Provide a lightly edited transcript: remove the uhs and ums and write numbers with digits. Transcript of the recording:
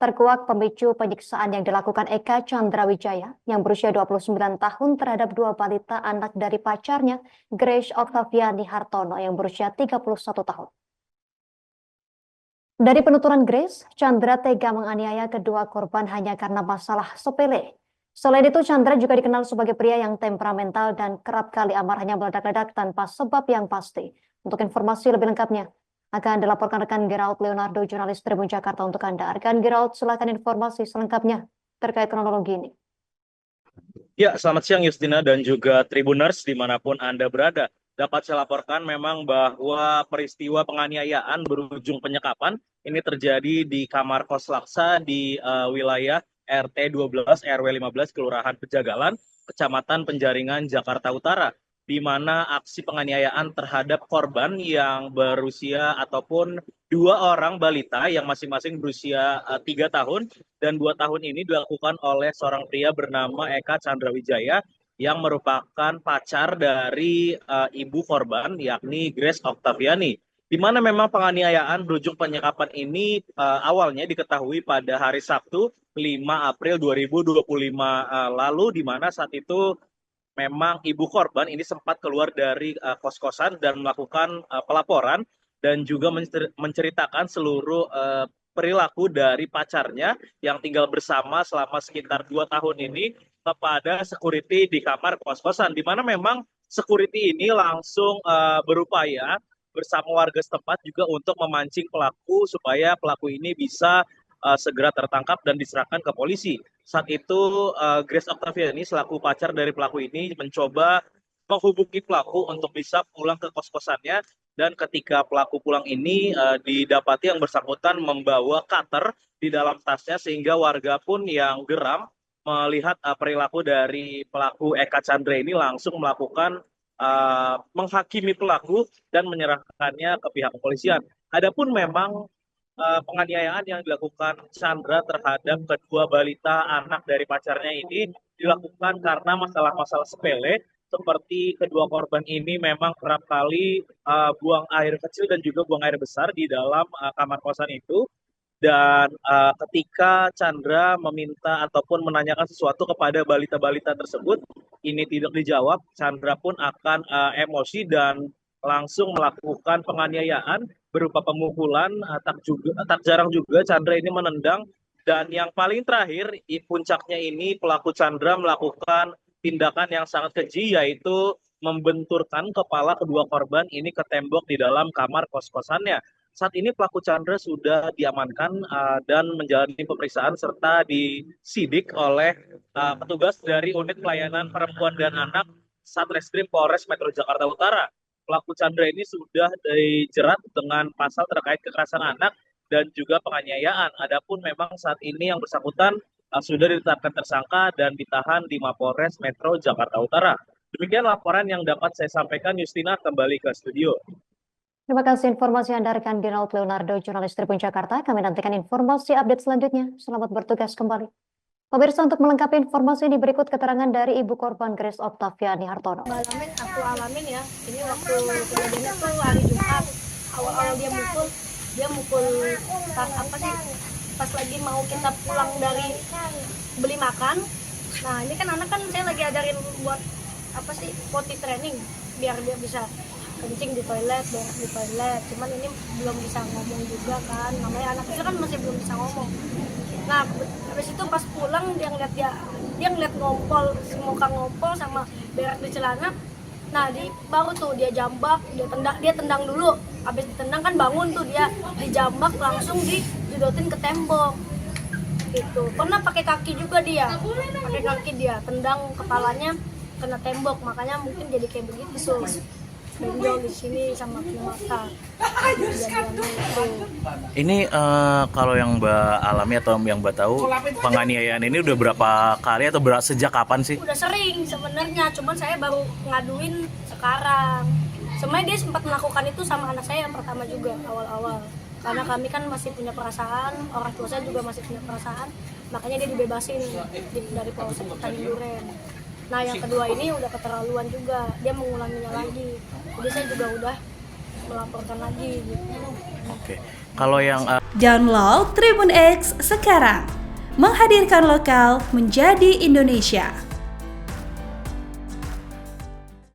Terkuak pemicu penyiksaan yang dilakukan Eka Candrawijaya yang berusia 29 tahun terhadap dua balita anak dari pacarnya, Grace Octaviani Hartono yang berusia 31 tahun. Dari penuturan Grace, Chandra tega menganiaya kedua korban hanya karena masalah sepele. Selain itu, Chandra juga dikenal sebagai pria yang temperamental dan kerap kali amarahnya meledak-ledak tanpa sebab yang pasti. Untuk informasi lebih lengkapnya, akan dilaporkan rekan Gerald Leonardo, jurnalis Tribun Jakarta untuk Anda. Rekan Gerald, silakan informasi selengkapnya terkait kronologi ini. Ya, selamat siang Justina dan juga Tribuners dimanapun Anda berada. Dapat saya laporkan memang bahwa peristiwa penganiayaan berujung penyekapan ini terjadi di kamar kos Laksa di wilayah RT 12 RW 15 Kelurahan Pejagalan, Kecamatan Penjaringan, Jakarta Utara, di mana aksi penganiayaan terhadap korban yang berusia ataupun dua orang balita yang masing-masing berusia 3 tahun dan 2 tahun ini dilakukan oleh seorang pria bernama Eka Candrawijaya yang merupakan pacar dari ibu korban yakni Grace Octaviani. Di mana memang penganiayaan berujung penyekapan ini awalnya diketahui pada hari Sabtu 5 April 2025 lalu, di mana saat itu memang ibu korban ini sempat keluar dari kos-kosan dan melakukan pelaporan dan juga menceritakan seluruh perilaku dari pacarnya yang tinggal bersama selama sekitar 2 tahun ini kepada security di kamar kos-kosan, di mana memang security ini langsung berupaya bersama warga setempat juga untuk memancing pelaku supaya pelaku ini bisa segera tertangkap dan diserahkan ke polisi. Saat itu Grace Octaviani selaku pacar dari pelaku ini mencoba menghubungi pelaku untuk bisa pulang ke kos-kosannya, dan ketika pelaku pulang ini didapati yang bersangkutan membawa cutter di dalam tasnya, sehingga warga pun yang geram melihat perilaku dari pelaku Eka Chandra ini langsung melakukan menghakimi pelaku dan menyerahkannya ke pihak kepolisian. Adapun memang penganiayaan yang dilakukan Chandra terhadap kedua balita anak dari pacarnya ini dilakukan karena masalah-masalah sepele, seperti kedua korban ini memang kerap kali buang air kecil dan juga buang air besar di dalam kamar kosan itu. Dan ketika Chandra meminta ataupun menanyakan sesuatu kepada balita-balita tersebut, ini tidak dijawab, Chandra pun akan emosi dan langsung melakukan penganiayaan berupa pemukulan. Tak jarang juga Chandra ini menendang, dan yang paling terakhir puncaknya ini pelaku Chandra melakukan tindakan yang sangat keji, yaitu membenturkan kepala kedua korban ini ke tembok di dalam kamar kos-kosannya. Saat ini pelaku Chandra sudah diamankan dan menjalani pemeriksaan serta disidik oleh petugas dari Unit Pelayanan Perempuan dan Anak Satreskrim Polres Metro Jakarta Utara. Pelaku Chandra ini sudah dijerat dengan pasal terkait kekerasan anak dan juga penganiayaan. Adapun memang saat ini yang bersangkutan sudah ditetapkan tersangka dan ditahan di Mapolres Metro Jakarta Utara. Demikian laporan yang dapat saya sampaikan. Justina, kembali ke studio. Terima kasih informasi Anda rekan Gerald Leonardo, jurnalis Tribun Jakarta. Kami nantikan informasi update selanjutnya. Selamat bertugas kembali. Pemirsa, untuk melengkapi informasi ini berikut keterangan dari ibu korban Grace Octaviani Hartono. Aku alamin ya, ini waktu kejadiannya tuh hari Jumat. Awal-awal dia mukul apa sih? Pas lagi mau kita pulang dari beli makan. Nah ini kan anak kan saya lagi ajarin buat apa sih, potty training biar dia bisa kencing di toilet, berak di toilet. Cuman ini belum bisa ngomong juga kan, namanya anak kecil kan masih belum bisa ngomong. Nah habis itu pas pulang dia ngeliat ngompol, muka ngompol sama berak di celana. Nah baru tuh dia jambak, dia tendang dulu. Habis ditendang kan bangun tuh, dia dijambak langsung dijodotin ke tembok gitu. Pernah pakai kaki juga dia tendang kepalanya kena tembok, makanya mungkin jadi kayak begitu tuh, benjol di sini sama di mata. Ini kalau yang Mbak alami atau yang Mbak tahu, penganiayaan ini udah berapa kali atau sejak kapan sih? Udah sering sebenarnya, cuman saya baru ngaduin sekarang. Sebenarnya dia sempat melakukan itu sama anak saya yang pertama juga awal-awal. Karena kami kan masih punya perasaan, orang tua saya juga masih punya perasaan, makanya dia dibebasin dari Polsek Tanjung Duren. Nah yang kedua ini udah keterlaluan juga, dia mengulanginya lagi. Jadi saya juga udah melaporkan lagi gitu. Oke. Kalau yang Download Tribun X sekarang, menghadirkan lokal menjadi Indonesia.